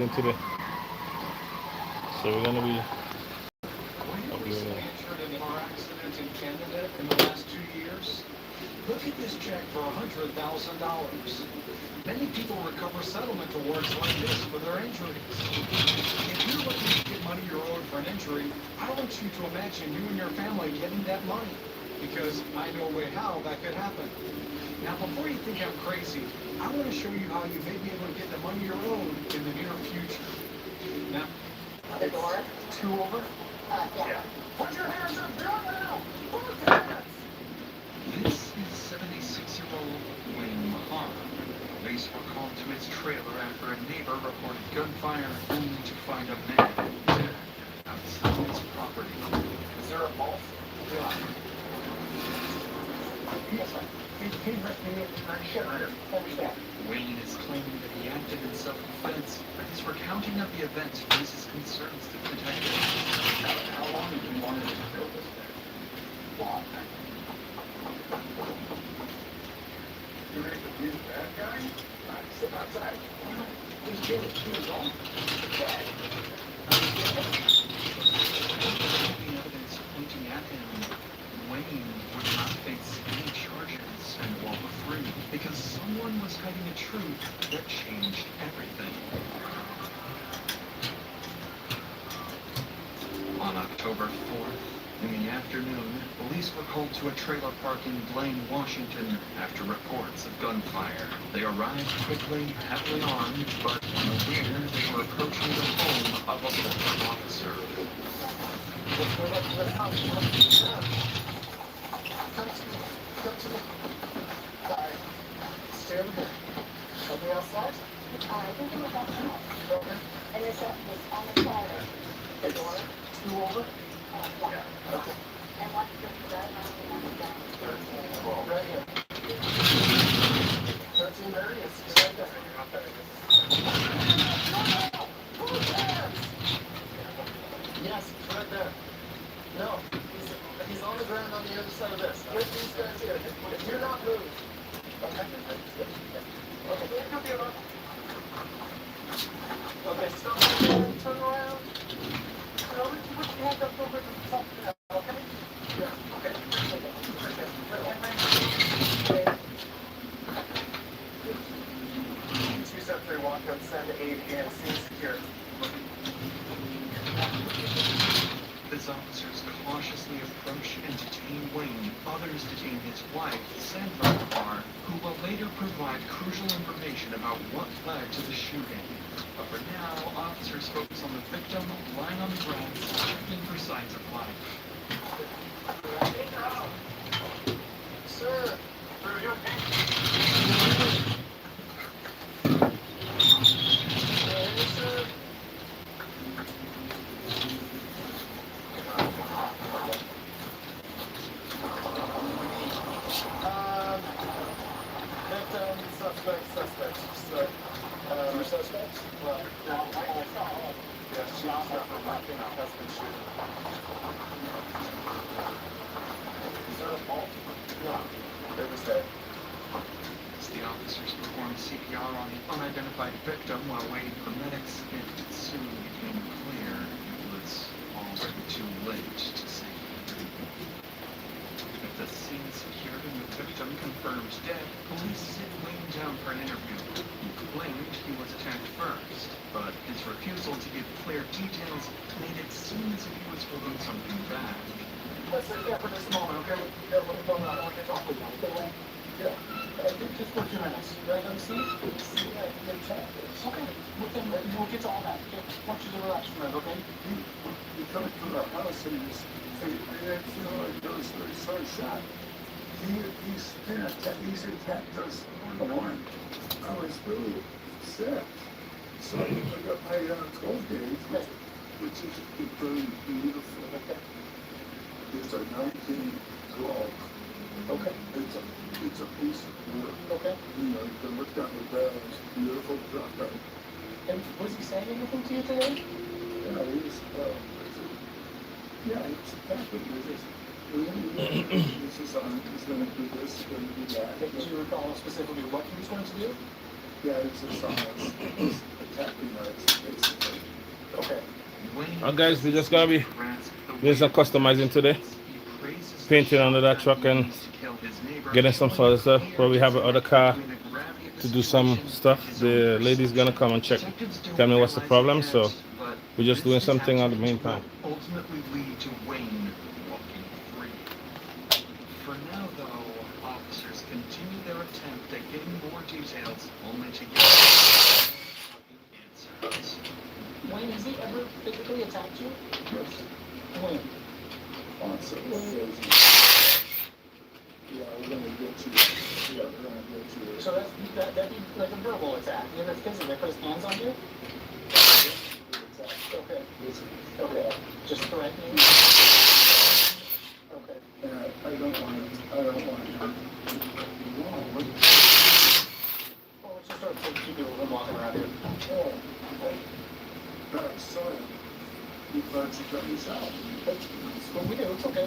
into the. So we're gonna be. Injured in a car accident in Canada in the last 2 years? Look at this check for $100,000. Many people recover settlement awards like this for their injuries. If you're looking to get money you're owed for an injury, I want you to imagine you and your family getting that money, because I know a way how that could happen. Now, before you think I'm crazy, I want to show you how you may be able to get the money you're owed in the near future. Now, The door? 2 over? Yeah. Put your hands up now! Both hands! This is 76-year-old Wayne Mahar. Police were called to his trailer after a neighbor reported gunfire, only to find a man dead outside his property. Is there a pulse? Yeah. Yes, sir. He ripped me in shit right here. Understand? Wayne is claiming that he acted in self-defense, but his recounting of the events raises concerns to detectives. How long have you wanted to build this thing? Long. You ready to be the bad guy? Sit outside. He's dead. He was on. Dead. The evidence pointing at him, Wayne would not face any charges and walk free because someone was hiding a truth that changed everything. On October 4th, in the afternoon, police were called to a trailer park in Blaine, Washington, after reports of gunfire. They arrived quickly, heavily armed, but unaware they were approaching the home of a former officer. Come to me. Sorry. Stay over here. Somebody outside? I think it was outside. Okay. And this was on the corner. The door? 2 over? Yeah. Okay. And what's the red on the gun? 13. Well, right here. 13 there it is. Right there. Yes, it's right there. No, he's on the ground on the other side of this. With these guys here. Do not move. Okay? Okay, stop. Turn around. No, put your hands up over the top of that, okay? Yeah, okay. Two step 3 walk up, send 8 and scene secure. As officers cautiously approach and detain Wayne, others detain his wife, Sandra Mahar, who will later provide crucial information about what led to the shooting. But for now, officers focus on the victim lying on the ground, checking for signs of life. Sir, are you okay? Sir. Victim, suspect. So, your suspects? Well, no, yeah, she's not for nothing. That's been shooting. Is there a fault? No. It was dead. As the officers performed CPR on the unidentified victim while waiting for medics, it soon became clear it was already too late to save him. With the scene secured and the victim confirmed dead, police sit Wayne down for an interview. He claimed he was attacked first, but his refusal to give clear details made it seem as if he was holding something back. Let's sit there for just a moment, okay? Yeah, let me go now. I want to talk with you. Okay? Yeah. Just for 2 minutes. Right on the scene? Okay. We'll get to all that. Okay? I want you to relax for a minute, okay? He coming from the house and he's so shot. He's attacked us on the one. I was really sick. So I got my 12 gauge, which is very beautiful. It's a 1912. Okay. It's a piece of wood. Okay. You know, you can look down the barrel. It's beautiful drop down. And was he saying anything to you today? Yeah, he's happy with this. This is on. He's going to do this. He's going to do that. Do you recall specifically what he was going to do? Yeah, it's a science. attacking us, basically. Okay. Alright guys, we just gotta be doing some There's customizing today. Painting under that truck and getting some other stuff. But we have another car to do some stuff. The lady's gonna come and check, tell me what's the problem. So we're just doing something at the meantime. Ultimately lead to Wayne walking free. For now, though, officers continue their attempt at getting more details, only to get answers. Wayne, has he ever physically attacked you? Yes. When? On several occasions. Yeah, we're gonna get to it. Yeah, we're gonna get to it. So that'd be like a verbal attack. You ever physically put his hands on you? Okay. Okay. Just threatening. Okay. Yeah, I don't want him. Wrong. Well, let's just sort of take two people from walking around here. Oh, sorry. You thought you got me out. That's what we do. It's okay.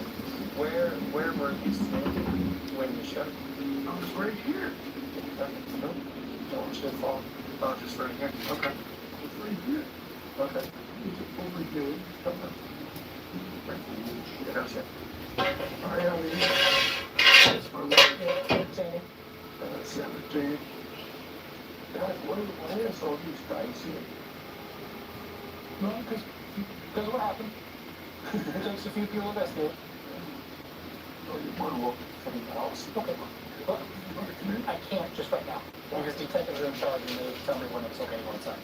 Where were you standing when you shot? I was right here. No, don't want you to fall. Oh, just right here. Okay. I was right here. Okay. Over here. Gotcha. I am here. That's my life. Yeah, Sandy. 17. God, why is all these guys here? No, because what happened? It takes a few people to investigate. Oh, you want to walk from the house? Okay. But I can't just right now. Because detectives are in charge and they tell me when it's okay to go inside.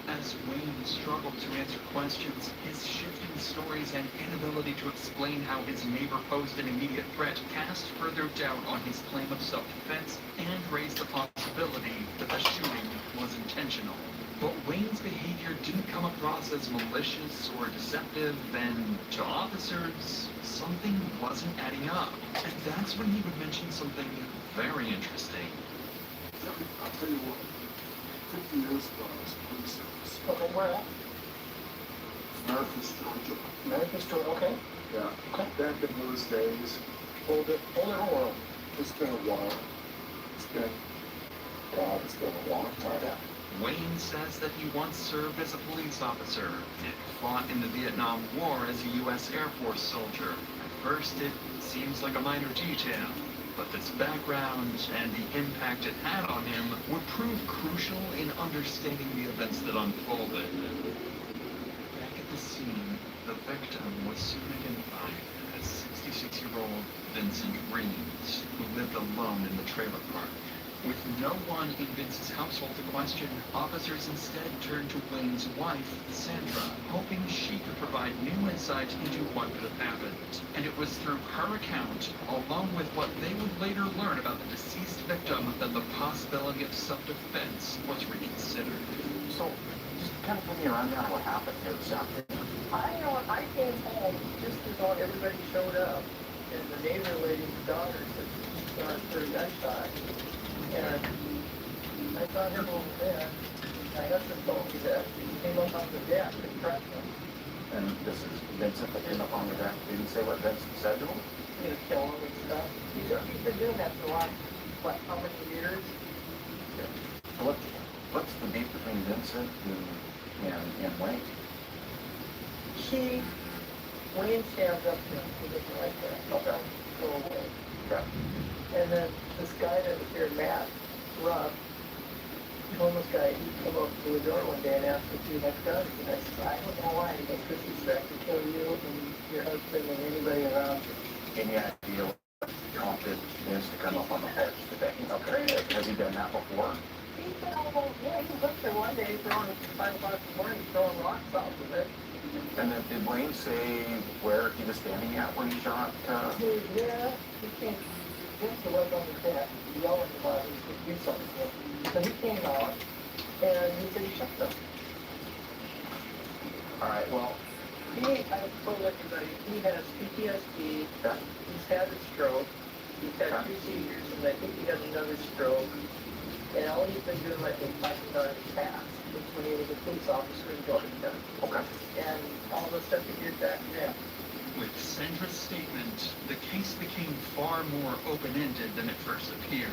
As Wayne struggled to answer questions, his shifting stories and inability to explain how his neighbor posed an immediate threat cast further doubt on his claim of self-defense and raised the possibility that the shooting was intentional. But Wayne's behavior didn't come across as malicious or deceptive, and to officers, something wasn't adding up. And that's when he would mention something very interesting. I'll tell you what. 50 years ago, I was a police officer. Okay, where at? Memphis, Georgia. Memphis, Georgia. Okay. Yeah. Okay. Back in those days, Older world. it's been a while. It's been a long time. Yeah. Wayne says that he once served as a police officer and fought in the Vietnam War as a U.S. Air Force soldier. At first, it seems like a minor detail, but this background and the impact it had on him would prove crucial in understanding the events that unfolded. Back at the scene, the victim was soon identified as 66-year-old Vincent Reeves, who lived alone in the trailer park. With no one in Vince's household to question, officers instead turned to Wayne's wife, Sandra, hoping she could provide new insight into what could have happened. And it was through her account, along with what they would later learn about the deceased victim, that the possibility of self-defense was reconsidered. So, just kind of give me a rundown of what happened here this afternoon. I came home just as all everybody showed up, and the neighbor lady's daughter said she started her gunshot. And I saw him over there. My husband told me that he came up on the deck and pressed him. And this is Vincent that came up on the deck. Did he say what Vincent said to him? You know, kill him and stuff. He's been doing that for the last, how many years? What's the beef between Vincent and Wayne? Wayne stands up to him. He doesn't like that. Okay. Go away. Okay. And then this guy that was here, Matt Ruff, homeless guy, he came up to the door one day and asked if he had guns. And I said, I don't know why. He goes, because he's back to kill you and your husband and anybody around you. Any idea what prompted Vince to come up on the porch today? Okay. Has he done that before? He said, he was up there one day throwing at 5 o'clock in the morning, throwing rocks off of it. And then did Wayne say where he was standing at when he shot? Yeah, he came. Vince was on the deck, yelling about it, he could do something. So he came out, and he said he shot them. All right, well, I told everybody, he has PTSD, he's had a stroke, he's had 2 seizures, and I think he has another stroke. And all he's been doing, like, is talking about his past, which when he was a police officer in Georgia. okay. And all the stuff he did back then. With Sandra's statement, the case became far more open-ended than it first appeared.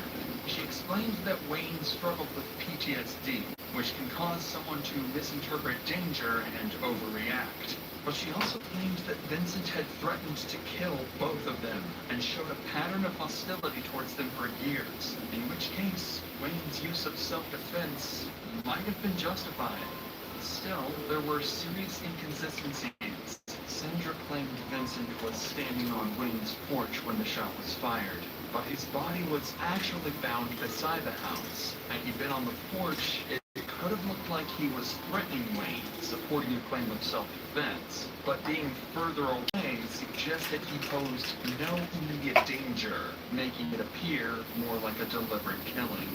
She explained that Wayne struggled with PTSD, which can cause someone to misinterpret danger and overreact. But she also claimed that Vincent had threatened to kill both of them and showed a pattern of hostility towards them for years, in which case Wayne's use of self-defense might have been justified. Still, there were serious inconsistencies. Sandra claimed Vincent was standing on Wayne's porch when the shot was fired, but his body was actually found beside the house. Had he been on the porch, it could have looked like he was threatening Wayne, supporting a claim of self-defense. But being further away suggested he posed no immediate danger, making it appear more like a deliberate killing.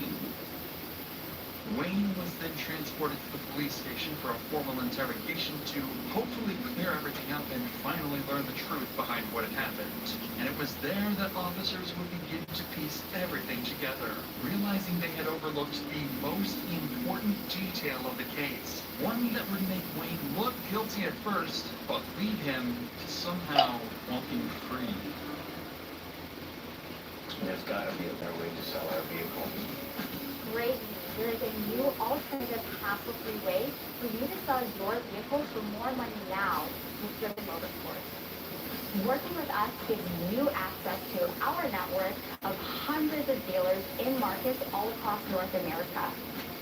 Wayne was then transported to the police station for a formal interrogation to hopefully clear everything up and finally learn the truth behind what had happened. And it was there that officers would begin to piece everything together, realizing they had overlooked the most important detail of the case. One that would make Wayne look guilty at first, but lead him to somehow walking free. There's gotta be a better way to sell our vehicle. Great news. There is a new alternative hassle-free way for you to sell your vehicle for more money now with Driven Motorsports. Working with us gives you access to our network of hundreds of dealers in markets all across North America.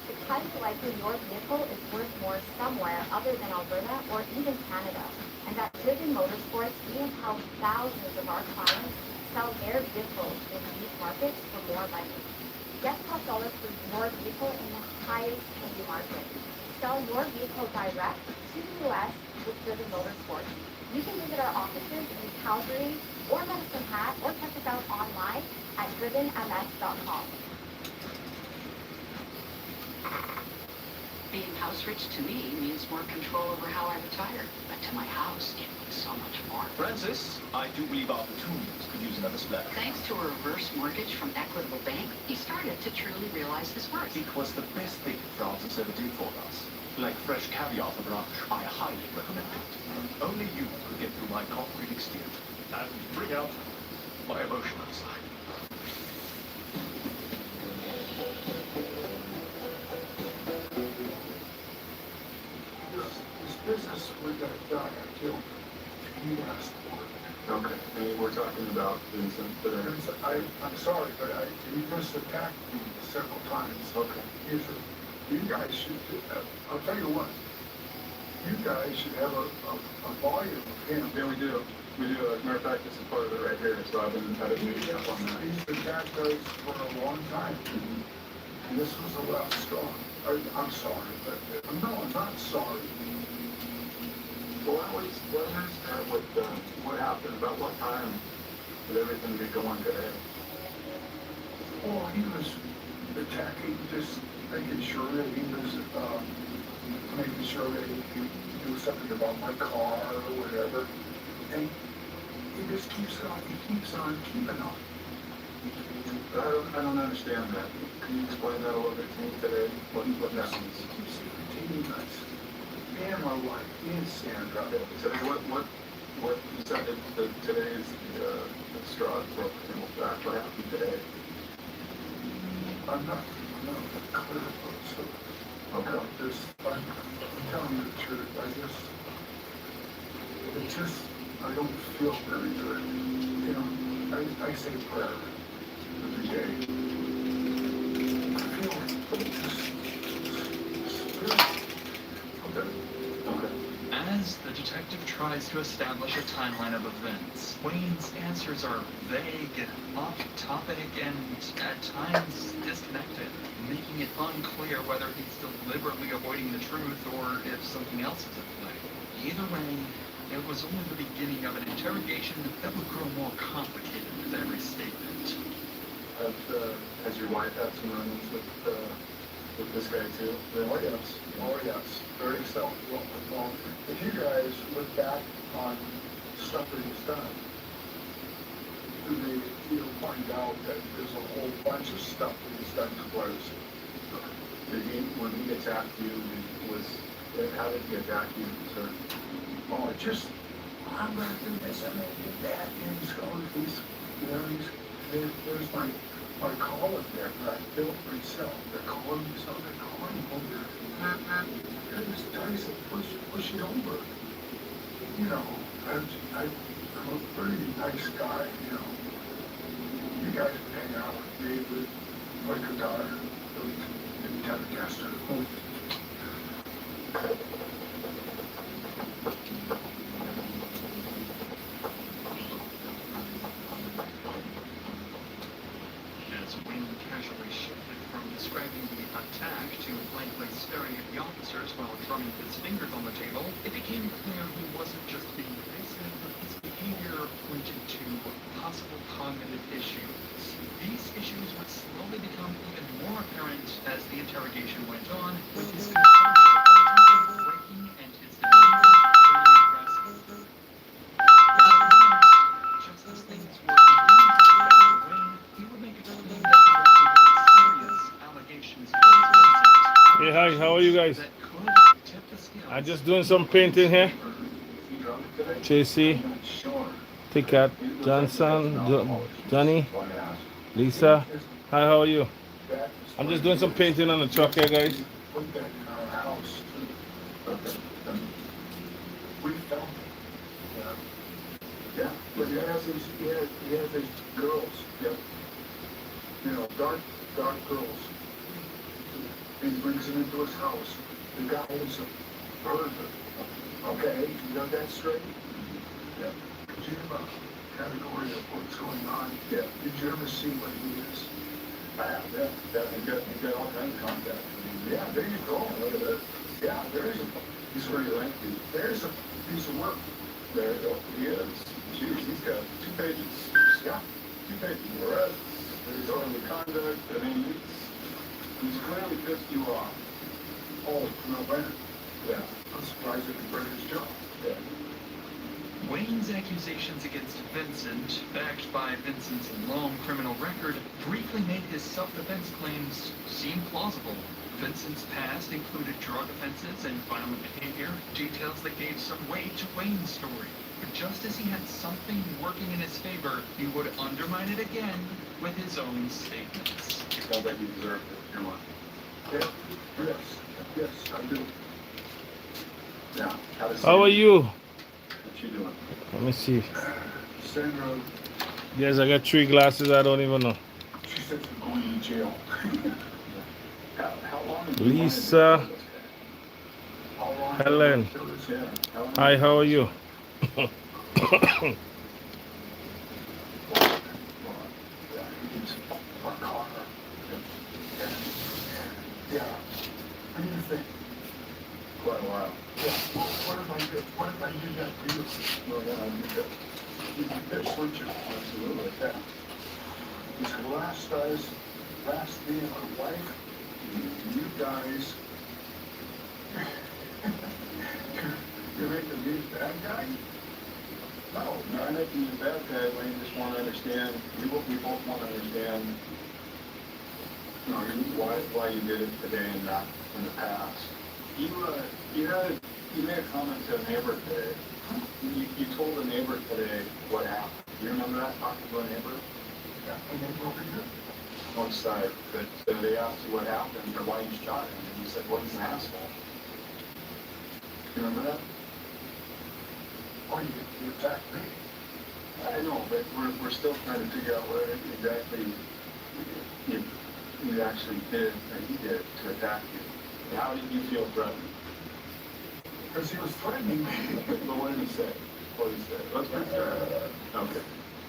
It's highly likely your vehicle is worth more somewhere other than Alberta or even Canada. And at Driven Motorsports, we have helped thousands of our clients sell their vehicles in these markets for more money. Get top dollar for your vehicle in the highest paying market. Sell your vehicle direct to the U.S. with Driven Motorsports. You can visit our offices in Calgary or Medicine Hat or check us out online at drivenms.com. Being house rich to me means more control over how I retire. But to my house, it means so much more. Francis, I do believe our platoons could use another splatter. Thanks to a reverse mortgage from Equitable Bank, he started to truly realize his worth. It was the best thing Francis ever did for us. Like fresh caviar for brunch, I highly recommend it. Only you could get through my concrete exterior and bring out my emotional side. This business with that guy I killed, he asked for it. Okay, and we're talking about Vincent today. I'm sorry, but he just attacked me several times. Okay. You guys should, I'll tell you what, you guys should have a volume of him. Yeah, we do. We do. As a matter of fact, this is part of it right here, so I've been meeting up on that. He's attacked us for a long time. And this was the last straw. I'm sorry, but no, I'm not sorry. Well, what understand what happened, about what time did everything get going today? Oh, he was attacking, just making sure that he was, making sure that he could do something about my car or whatever. And he just keeps on keeping on. I don't understand that. Can you explain that a little bit to me today? What happens? He keeps irritating us. Me and my wife, me and Sandra. Today, what you said that today's the straw broke the camel's back. What happened today? I'm not clear about so. Okay. I'm telling you the truth. I don't feel very good. You know, I say prayer every day. I feel just Okay. As the detective tries to establish a timeline of events, Wayne's answers are vague, off-topic, and at times disconnected, making it unclear whether he's deliberately avoiding the truth or if something else is at play. Either way, it was only the beginning of an interrogation that would grow more complicated with every statement. Has your wife had some run-ins with this guy too? Oh yes, very so. Well, if you guys look back on stuff that he's done, you'll find out that there's a whole bunch of stuff that he's done to others. When he attacked you, how did he attack you, sir? Oh, just I'm going to do this, I'm going to do that. And he's going, there's my collar there that I built myself. They're calling me so they're calling over. There's Tyson, push it over. You know, I'm a pretty nice guy, you know. You guys hang out with David, like a daughter, and Telecaster. As Wayne casually shifted from describing the attack to blankly staring at the officers while drumming his fingers on the table, it became clear he wasn't just being evasive, his behavior pointed to possible cognitive issues. These issues would slowly become even more apparent as the interrogation went on, with his composure ultimately breaking and his demeanor turning aggressive. Just as things were beginning to affect Wayne, he would make a claim that directed serious allegations against Vincent. Hey, hi, how are you guys? That could tip the scales. I'm just doing some painting here. JC, Ticket, Johnson, Johnny, Lisa. Hi, how are you? I'm just doing some painting on the truck here, guys. Put that in our house. We found it. Yeah, but he has these girls. Yeah. You know, dark girls. He brings them into his house. The guy is a pervert. Okay, you got that straight? Yeah. Did you have a category of what's going on? Yeah. Did you ever see what he is? I have, yeah. You got all kinds of contacts. Yeah, there you go. Look at that. Yeah, there's a... He's very lengthy. There's a piece of work. There you go. He is. Jeez, he's got 2 pages. Yeah, 2 pages. The rest, there's all the conduct. I mean, he's clearly pissed you off. Oh, no brainer. Yeah. I'm surprised he can break his jaw. Yeah. Wayne's accusations against Vincent, backed by Vincent's long criminal record, briefly made his self-defense claims seem plausible. Vincent's past included drug offenses and violent behavior, details that gave some weight to Wayne's story. But just as he had something working in his favor, he would undermine it again with his own statements. You felt like you deserved it, your money. Yeah. Yes, I do. Now, How are you? What you doing? Let me see. Sandra, Yes, I got 3 glasses. I don't even know. she said you're going to jail. How long have you Lisa, wanted to do this? How long? Helen. Yeah. How long? Hi, how are you? Yeah. What do you think? Quite a while. Yeah. What if I do that to you? Well, yeah, I did that. You did this, weren't you? Absolutely. Yeah. This last me and my wife, you guys, you're making me the bad guy? No, I'm making you a bad guy. We just want to understand. We both want to understand. You know, why you did it today and not in the past. You made a comment to a neighbor today. You told a neighbor today what happened. Do you remember that, talking to a neighbor? Yeah, I didn't know you. Outside, but they asked you what happened or why you shot him, and you said, well, he's an asshole. You remember that? Oh, you attacked me. I know, but we're still trying to figure out what exactly you actually did, or he did, to attack you. How did you feel threatened? Because he was threatening me. But what did he say? What did he say? Let's pretend. Okay.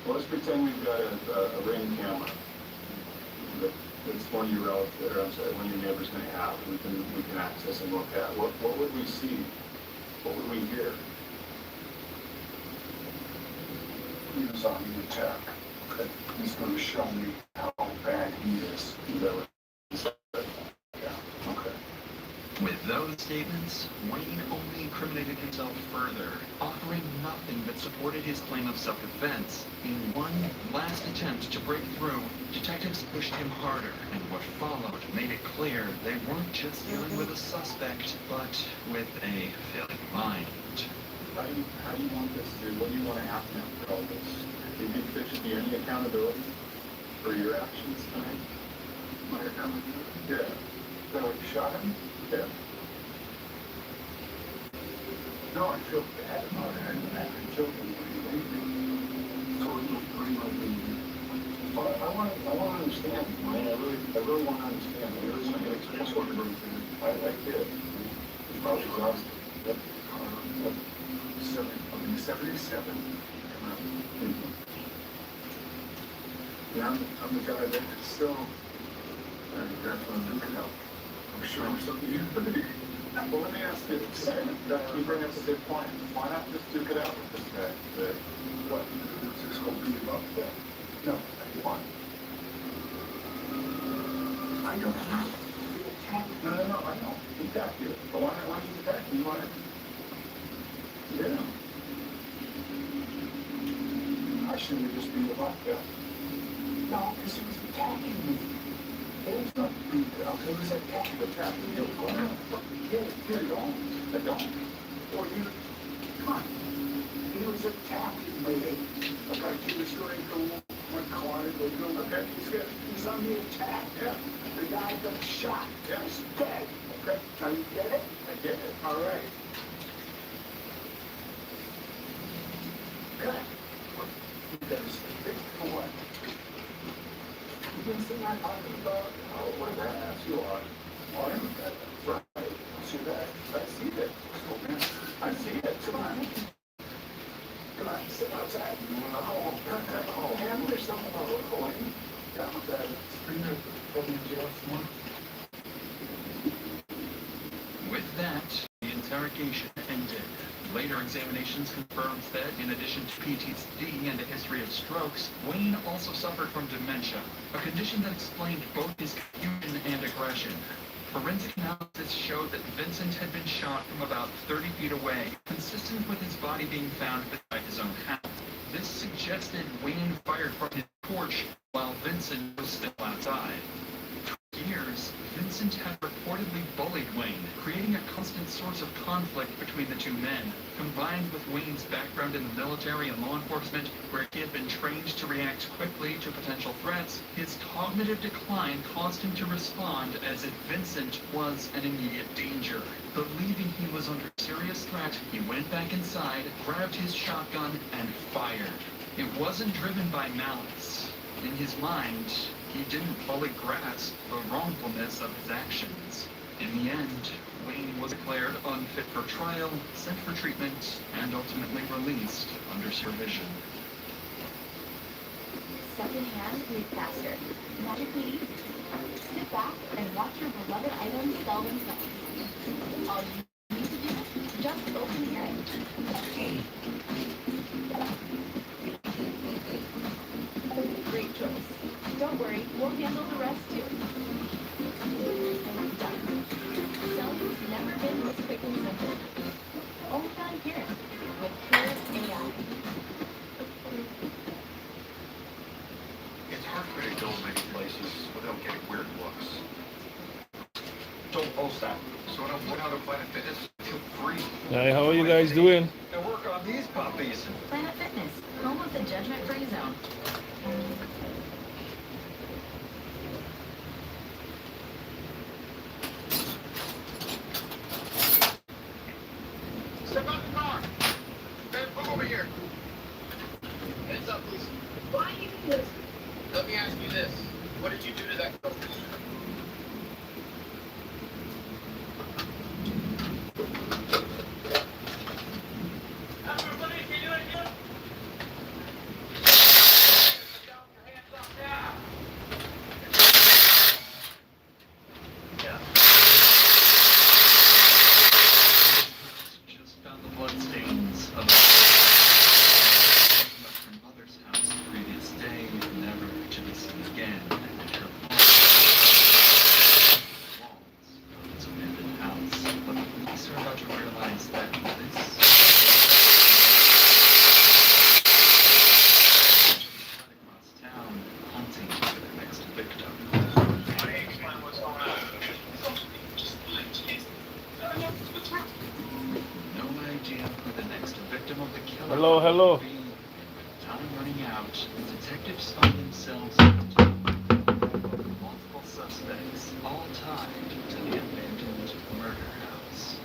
Well, let's pretend we've got a Ring camera. It's one of your relatives, or I'm sorry, one of your neighbors may have. We can access and look at. What would we see? What would we hear? He was on the attack. Okay. He's going to show me how bad he is. Is that what he said? Yeah. Okay. With those statements, Wayne only incriminated himself further, offering nothing that supported his claim of self-defense. In one last attempt to break through, detectives pushed him harder, and what followed made it clear they weren't just dealing with a suspect, but with a failing mind. how do you want this to, what do you want to happen after all this? Do you think there should be any accountability for your actions tonight? My accountability? Yeah. That we shot him? Yeah. No, I feel bad about it. I killed him. I want to understand, man. I really want to understand. I really want to express what I did. It's probably crossed that 77. Yeah, I'm the guy that could still definitely look it up. I'm sure I'm something you could be. Well, let me ask you, you bring up a good point. Why not just duke it out with this guy? What? It's just going to be about that. No, why? I don't know. No, I know. He attacked you. But why did he attack you? Why? Yeah. I shouldn't just be about that. No, because he was attacking me. It was not beat up. It was attacking you. Yeah, I don't. Or you, come on. He was attacking me. Like he was going to my car and go, okay, he's on the attack. Yeah. The guy got shot. Yeah. He's dead. Okay. Now you get it? I get it. All right. Good. You guys think for what? You see I'm talking about what an ass you are. Right. I see that. I see that. I see it. Come on. Come on, sit outside. Have yourself a little coin. Down with that screener from the jail floor. With that, the interrogation ended. Later examinations confirmed that, in addition to PTSD and a history of strokes, Wayne also suffered from dementia, a condition that explained both his confusion and aggression. Forensic analysis showed that Vincent had been shot from about 30 feet away, consistent with his body being found beside his own house. This suggested Wayne fired from his porch while Vincent was still outside. For years, Vincent had reportedly bullied Wayne, creating a constant source of conflict between the two men. Combined with Wayne's background in the military and law enforcement, where he had been trained to react quickly to potential threats, his cognitive decline caused him to respond as if Vincent was an immediate danger. Believing he was under serious threat, he went back inside, grabbed his shotgun, and fired. It wasn't driven by malice. In his mind, he didn't fully grasp the wrongfulness of his actions. In the end, Wayne was declared unfit for trial, sent for treatment, and ultimately released under supervision. Secondhand move faster. Magically, sit back and watch your beloved items sell themselves. All you need to do is just open here. Great choice. Don't worry, we'll handle the rest too. Done. Selling's never been this quick and simple. Only done here with Pure AI. It's hard for me to go many places without getting weird looks. Don't post that. So when I'm going out to Planet Fitness, feel free. Hey, how are you guys doing? And work on these puppies. Planet Fitness, home of the judgment-free zone. Step out the car. Hey, come over here. Hands up, please. Why are you doing this? Let me ask you this. What did you do to that girl? Just found the bloodstains of a from mother's house the previous day, never to be seen again. And her walls of its abandoned house. But the police are about to realize that this across town, hunting for their next victim. Explain what's going on. No idea who the next victim victim of the killer. Hello, hello. And with time running out, detectives find themselves with multiple suspects, all tied to the abandoned murder house.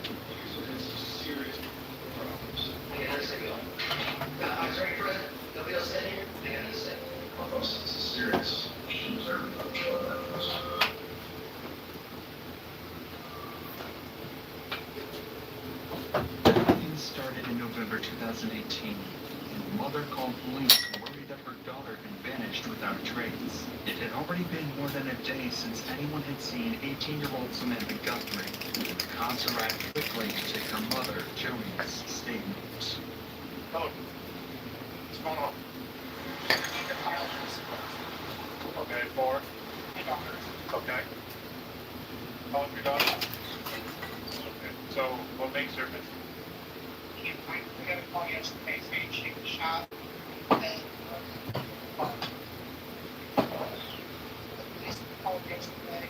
Serious problems. I'm sorry, President. Nobody else in here? I got to say. This is serious. Everything started in November 2018. A mother called police worried that her daughter had vanished without a trace. It had already been more than a day since anyone had seen 18-year-old Samantha Guthrie. The cops arrived quickly to take her mother, Joey's, statement. Hello. What's going on? Okay, 4. Okay. How old's your daughter? Okay. So, what makes her missing? We got a call yesterday saying she was shot. And the police called yesterday.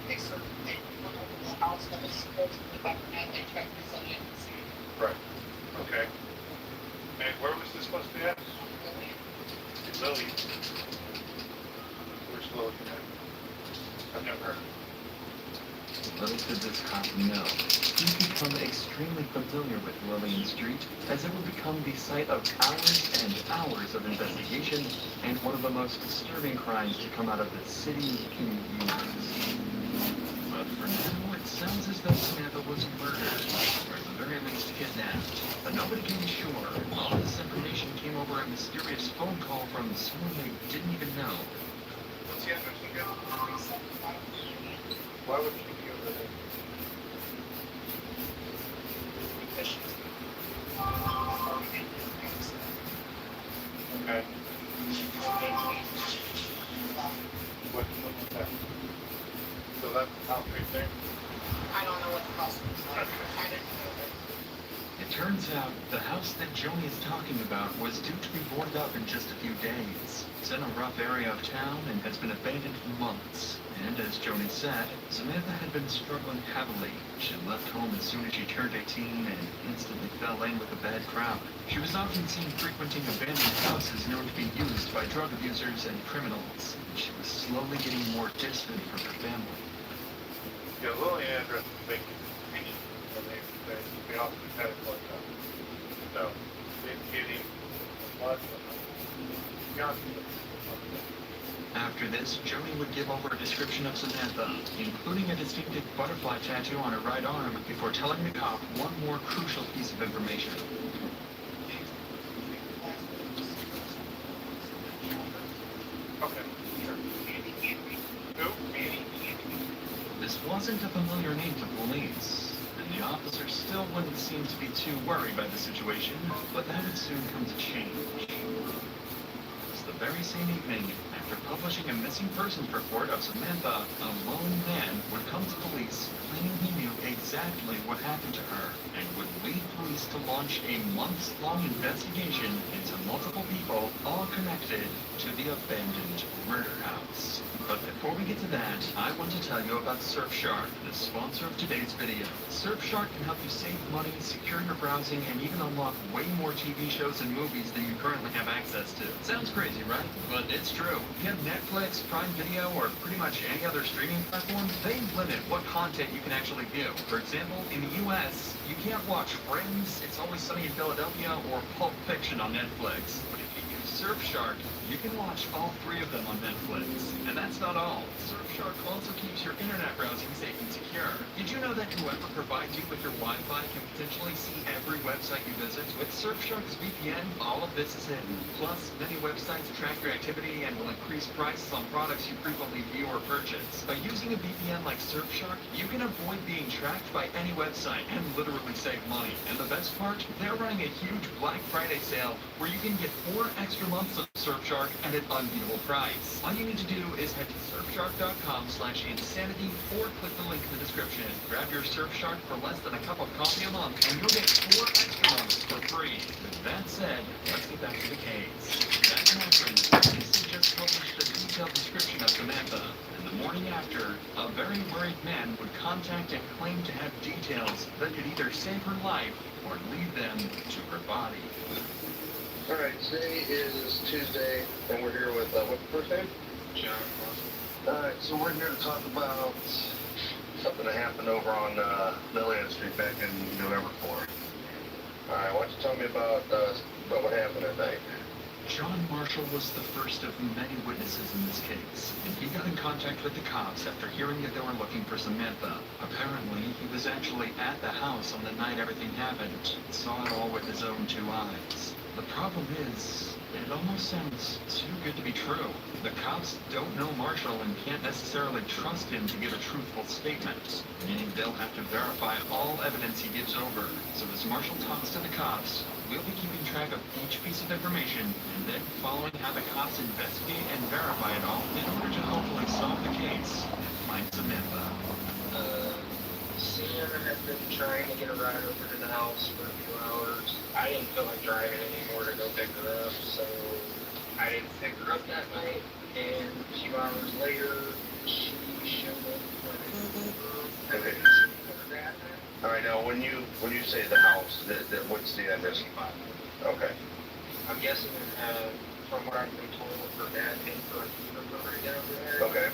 They said they went over the house that was supposedly back and they checked the city and see. Right. Okay. And where was this supposed to be at? Lily. Where's Lily at? I've never heard of her. Little did this cop know, he'd become extremely familiar with Lillian Street, as it would become the site of hours and hours of investigation, and one of the most disturbing crimes to come out of the city in years. But for now, it sounds as though Samantha was murdered, or at the very least kidnapped. But nobody can be sure. All this information came over a mysterious phone call from someone they didn't even know. What's the address again? Why would she be over there? Because she's Okay. What was that? So that's the house right there? I don't know what the house was like. I didn't know that. It turns out the house that Joni is talking about was due to be boarded up in just a few days. It's in a rough area of town and has been abandoned for months. And as Joni said, Samantha had been struggling heavily. She left home as soon as she turned 18 and instantly fell in with a bad crowd. She was often seen frequenting abandoned houses known to be used by drug abusers and criminals. She was slowly getting more distant from her family. Yeah, Lily address is vacant. We also had it closed up. So, getting what? After this, Joni would give over a description of Samantha, including a distinctive butterfly tattoo on her right arm, before telling the cop one more crucial piece of information. Okay, sure. Who? This wasn't a familiar name to police, and the officers still wouldn't seem to be too worried by the situation, but that would soon come to change. It was the very same evening, after publishing a missing persons report of Samantha, a lone man would come to police claiming he knew exactly what happened to her, and would lead police to launch a months-long investigation into multiple people, all connected to the abandoned murder house. But before we get to that, I want to tell you about Surfshark, the sponsor of today's video. Surfshark can help you save money, secure your browsing, and even unlock way more TV shows and movies than you currently have access to. Sounds crazy, right? But it's true. If you have Netflix, Prime Video, or pretty much any other streaming platform, they limit what content you can actually view. For example, in the US, you can't watch Friends, It's Always Sunny in Philadelphia, or Pulp Fiction on Netflix. But if you use Surfshark, you can watch all 3 of them on Netflix. And that's not all. Surfshark also keeps your internet browsing safe and secure. Did you know that whoever provides you with your Wi-Fi can potentially see every website you visit? With Surfshark's VPN, all of this is hidden. Plus, many websites track your activity and will increase prices on products you frequently view or purchase. By using a VPN like Surfshark, you can avoid being tracked by any website and literally save money. And the best part, they're running a huge Black Friday sale where you can get 4 extra months of Surfshark at an unbeatable price. All you need to do is head to surfshark.com/insanity or click the link in the description. Grab your Surfshark for less than a cup of coffee a month and you'll get 4 extra months for free. With that said, let's get back to the case. Back in Akron, police had just published a detailed description of Samantha, and the morning after, a very worried man would contact and claim to have details that could either save her life or lead them to her body. Alright, today is Tuesday, and we're here with, what's the first name? John. Alright, so we're here to talk about something that happened over on, Lillian Street back in November 4th. Alright, why don't you tell me about what happened that night? John Marshall was the first of many witnesses in this case, and he got in contact with the cops after hearing that they were looking for Samantha. Apparently, he was actually at the house on the night everything happened, and saw it all with his own 2 eyes. The problem is, it almost sounds too good to be true. The cops don't know Marshall and can't necessarily trust him to give a truthful statement, meaning they'll have to verify all evidence he gives over. So as Marshall talks to the cops, we'll be keeping track of each piece of information and then following how the cops investigate and verify it all in order to hopefully solve the case and find Samantha. Sam had been trying to get a ride over to the house for a few hours. I didn't feel like driving anymore to go pick her up, so I didn't pick her up that night. And a few hours later, she showed up. Okay. Alright, now when you say the house, what's the address? Okay. I'm guessing, from what I've been told, her dad paid for a to get over there. Okay.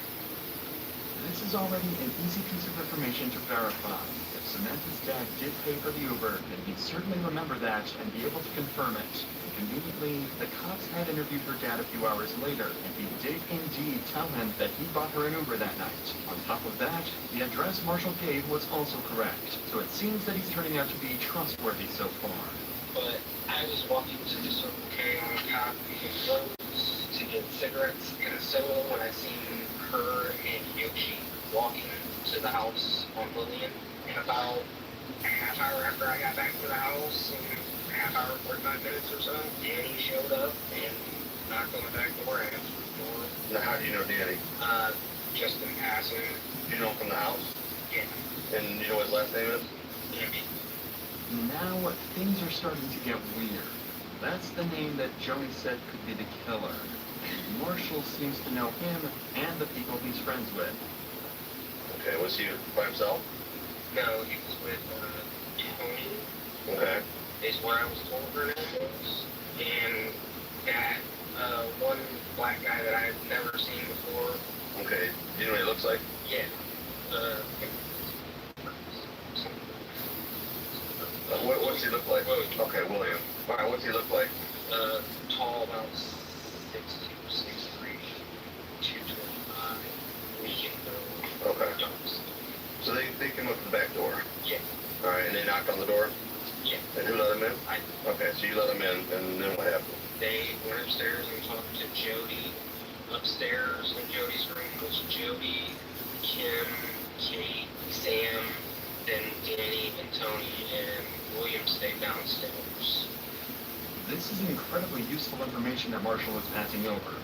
This is already an easy piece of information to verify. If Samantha's dad did pay for the Uber, then he'd certainly remember that and be able to confirm it. Conveniently, the cops had interviewed her dad a few hours later, and he did indeed tell him that he bought her an Uber that night. On top of that, the address Marshall gave was also correct, so it seems that he's turning out to be trustworthy so far. But I was walking to the Circle K on Copy Roads to get cigarettes and a soda when I seen her and Yoshi walking to the house on Lillian. And about a half hour after I got back to the house, and a half hour, 45 minutes or so, Danny showed up and knocked on the back door and asked for the door. Now, how do you know Danny? Just in passing. Do you know him from the house? Yeah. And you know what his last name is? Danny. Now, things are starting to get weird. That's the name that Joey said could be the killer. And Marshall seems to know him and the people he's friends with. Okay, was he by himself? No, he was with Tony. Okay. Is what I was told her name was. And that one black guy that I've never seen before. Okay. Do you know what he looks like? Yeah. What's he look like? Okay, William. Alright, what's he look like? Tall, about 6'2", 6'3", 225, medium build. Okay. So they came up to the back door? Yeah. Alright, and they knocked on the door? Yeah. And who let them in? I. Okay, so you let them in, and then what happened? They went upstairs and talked to Jody. Upstairs in Jody's room was Jody, Kim, Kate, Sam, then Danny and Tony, and William stayed downstairs. This is incredibly useful information that Marshall is passing over.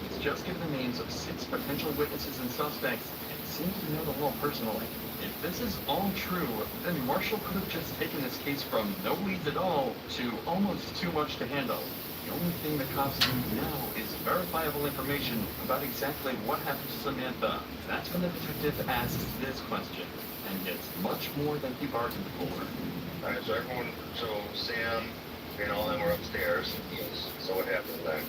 He's just given the names of 6 potential witnesses and suspects and seems to know them all personally. If this is all true, then Marshall could have just taken this case from no leads at all to almost too much to handle. The only thing the cops need now is verifiable information about exactly what happened to Samantha. That's when the detective asks this question and gets much more than he bargained for. Alright, so Sam and all them were upstairs. Yes. So what happened then?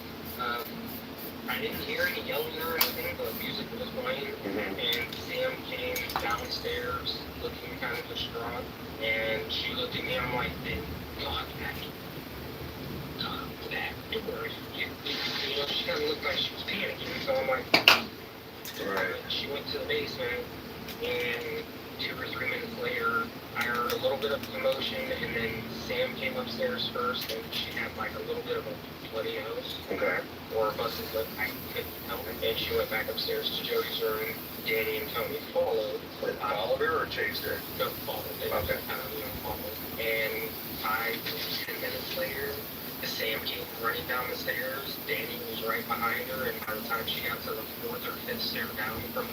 I didn't hear any yelling or anything, but music was playing, and Sam came downstairs looking kind of distraught, and she looked at me, and I'm like, then talk back door. You know, she kind of looked like she was panicking, so I'm like, Right. She went to the basement, and 2 or 3 minutes later, I heard a little bit of commotion, and then Sam came upstairs first, and she had like a little bit of a bloody nose. Okay. Or a busted lip, I couldn't tell. And she went back upstairs to Jody's room. Danny and Tony followed. Followed her or chased her? No, followed. They Okay. kind of, followed. And 5 to 10 minutes later, Sam came running down the stairs. Danny was right behind her, and by the time she got to the 4th or 5th stair down from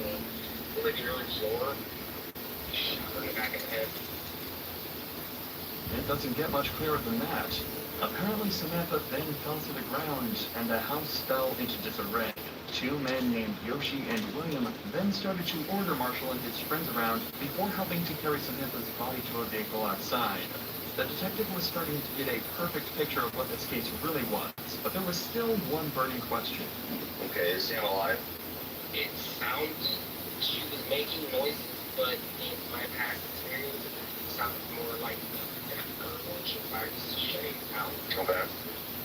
the living room floor, she shot her in the back of the head. It doesn't get much clearer than that. Apparently Samantha then fell to the ground, and the house fell into disarray. two men named Yoshi and William then started to order Marshall and his friends around before helping to carry Samantha's body to a vehicle outside. The detective was starting to get a perfect picture of what this case really was, but there was still one burning question. Okay, is Sam alive? It sounds she was making noises, but in my past experience, it sounds more like a girl when she starts shutting out. Okay.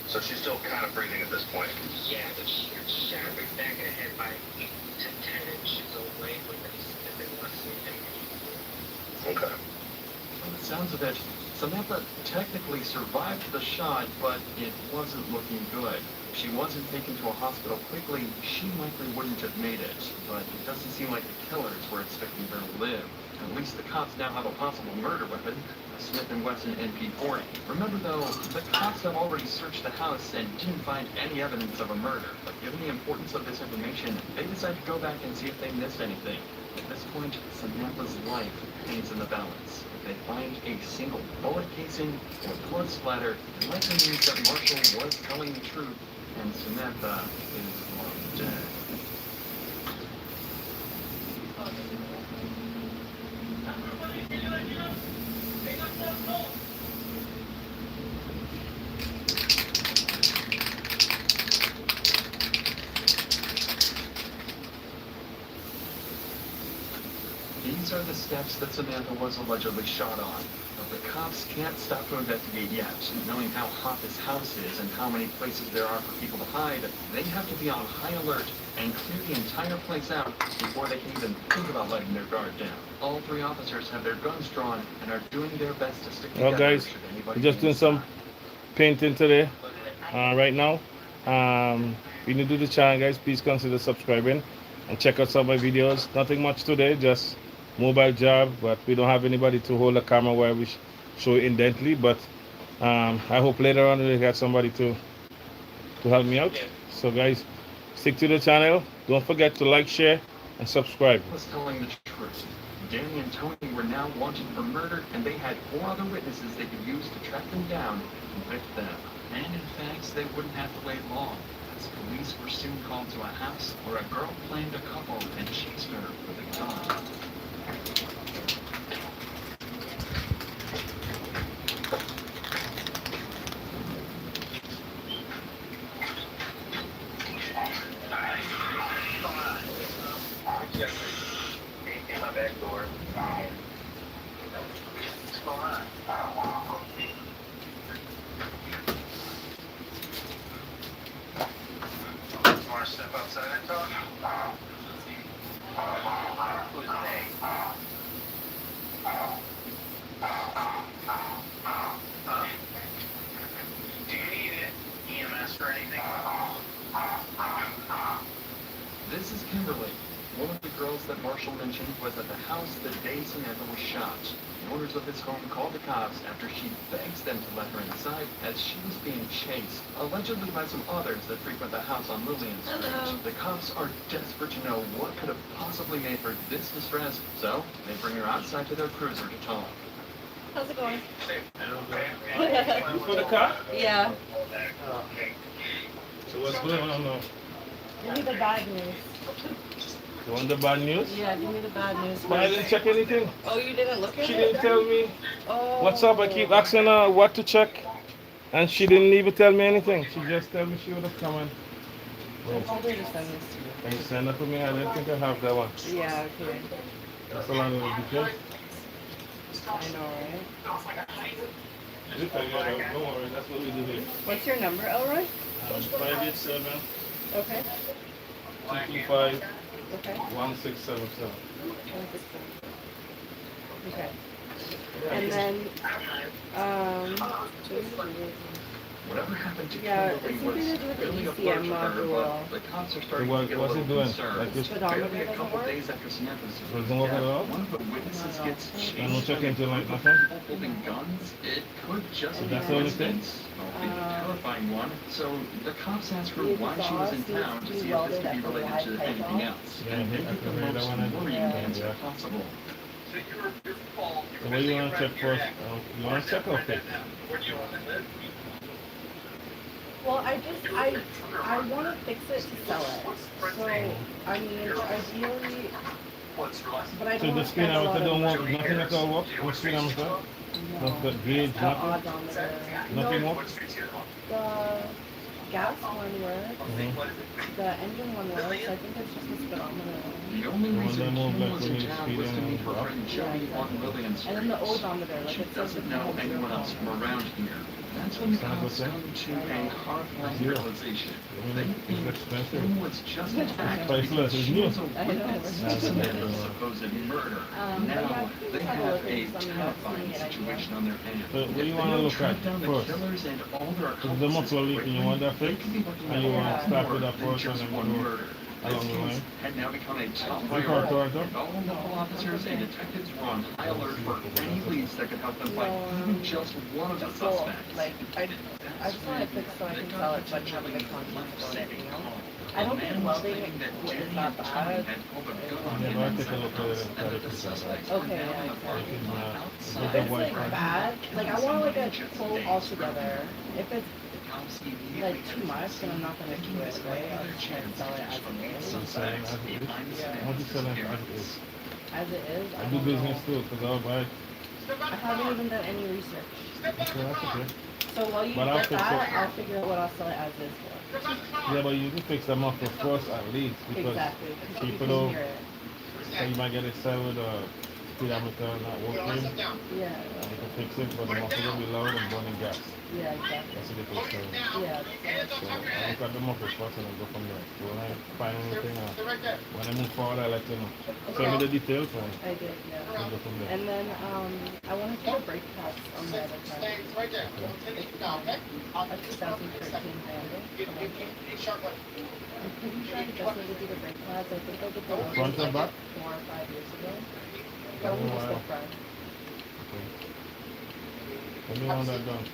So she's still kind of breathing at this point. Yeah, but she shot her back of the head by 8 to 10 inches away from the Smith & Wesson MP4. Okay. From the sounds of it, Samantha technically survived the shot, but it wasn't looking good. If she wasn't taken to a hospital quickly, she likely wouldn't have made it, but it doesn't seem like the killers were expecting her to live. At least the cops now have a possible murder weapon, a Smith & Wesson MP40. Remember though, the cops have already searched the house and didn't find any evidence of a murder, but given the importance of this information, they decided to go back and see if they missed anything. At this point, Samantha's life hangs in the balance. If they find a single bullet casing or blood splatter, it likely means that Marshall was telling the truth and Samantha is long dead. These are the steps that Samantha was allegedly shot on. But the cops can't stop to investigate yet. Knowing how hot this house is and how many places there are for people to hide, they have to be on high alert and clear the entire place out before they can even think about letting their guard down. All three officers have their guns drawn and are doing their best to stick together. Well, guys, we're just doing some painting today. Right now, if you're new to the channel, guys, please consider subscribing and check out some of my videos. Nothing much today, just mobile job, but we don't have anybody to hold the camera while we show it indently. But I hope later on we'll get somebody to help me out. So guys, stick to the channel. Don't forget to like, share, and subscribe. Was telling the truth. Danny and Tony were now wanted for murder, and they had 4 other witnesses they could use to track them down and convict them. And in fact, they wouldn't have to wait long, as police were soon called to a house where a girl claimed a couple and chased her with a gun. In my back door. What's going on? Want to step outside and talk? Who's the name? Huh? Do you need it? EMS or anything? This is Kimberly. One of the girls that Marshall mentioned was at the house the day Samantha was shot. The owners of this home called the cops after she begs them to let her inside as she was being chased, allegedly by some others that frequent the house on Lillian Street. The cops are desperate to know what could have possibly made her this distressed, so they bring her outside to their cruiser to talk. How's it going? You for the car? Yeah. So what's going on now? Give me the bad news. You want the bad news? Yeah, give me the bad news. But I didn't check anything. Oh, you didn't look at She it? didn't tell me Oh. what's up. I keep asking her what to check, and she didn't even tell me anything. She just told me she would have come and I told her to send this to you. and send it to me. I didn't think I have that one. Yeah, okay. That's a lot of details. I know, right? Don't worry, that's what we do here. What's your number, Elroy? 587 Okay. 225 Okay. 1677. Okay. And then, Whatever happened to yeah, Kimberly it's was something to do with the really a ECM flirt for her, module. but the cops are starting What- to get a what's little it doing? concerned. Like this? Speedometer Barely a doesn't couple work? days after Samantha's Doesn't work at all? one of the witnesses gets chased. And no check into like by nothing? people holding guns. It could just So be that's the only thing? coincidence, or maybe a terrifying one. So the cops asked her The why she was in exhaust town needs to to see be if this could welded be at the related live to pipe anything wall. else. Yeah, And I they can get the hear that most one. worrying Yeah. answer possible. So your fault. So what do you want to check first? You want to check or fix? Where do you want to live? Well, I want to fix it to sell it. So, I mean, ideally, but I So don't the want to spend a speedometer lot of don't work, money. nothing at all work? The speedometer? Not the gauge, The nothing? odometer. Nothing No, works? the gas one works. Mm-hmm. The engine one works. I think it's just the speedometer one. The only The one reason that move Kim like was when in you town speed was to in meet and her go up? friend Yeah, Jody on exactly. Lillian Street. And then the odometer, like She it says doesn't it's know not anyone else from around here. That's when the Sounds cops good, come to a horrifying Zero. realization. I They mean, think it's expensive. Kim was just attacked Priceless, because isn't she it? was a I know. witness Nah, to it's Samantha's okay. supposed murder. But yeah, Now I think they have a have look a into something else, terrifying give me an idea. situation on their hands. So what do you If want they to don't look track at down the first? killers and all their If the accomplices muffler leaking, you want that quickly, fixed? they could be looking And at you a want lot to start more with that than first and just then one go murder. This along the case line? had now become a top You priority, Toronto? and all local officers and detectives were on high alert for any leads that could help them find even just one of the Just both. suspects. Like, I just want it fixed so I can sell it so I can have a good conscience about it, you know? I don't think welding is that bad. Yeah, but I'll take a look at it and try to fix that. Okay, yeah, exactly. It's If it's like bad, like I want like a quote altogether. If it's like too much, then I'm not gonna do it, right? I'll just try to sell it as it is. I'm saying as it is. I want to sell it as it is. As it is, I I do don't business know. too, because I'll buy it. I haven't even done any research. Okay, that's okay. So while you But I'll get fix that, it. I'll figure out what I'll sell it as is for. Yeah, but you can fix them up first at least, because Exactly, because you people can don't, hear it. so you might get it sell with a speedometer not working. Yeah, You can fix it, but the muffler will be loud and burning gas. yeah, exactly. That's a different story. Yeah, So I look at the muffler first and then go from there. So when I find anything, when I move forward, I let you know. Send me the details and I did, yeah. we'll go from there. And then I want to do the brake pads on the other car. A 2013 Hyundai. I'm pretty sure I just need to do the brake pads. I think I did the one Front and back? 4 or 5 years ago. Probably just the front. Okay. Let me want that done.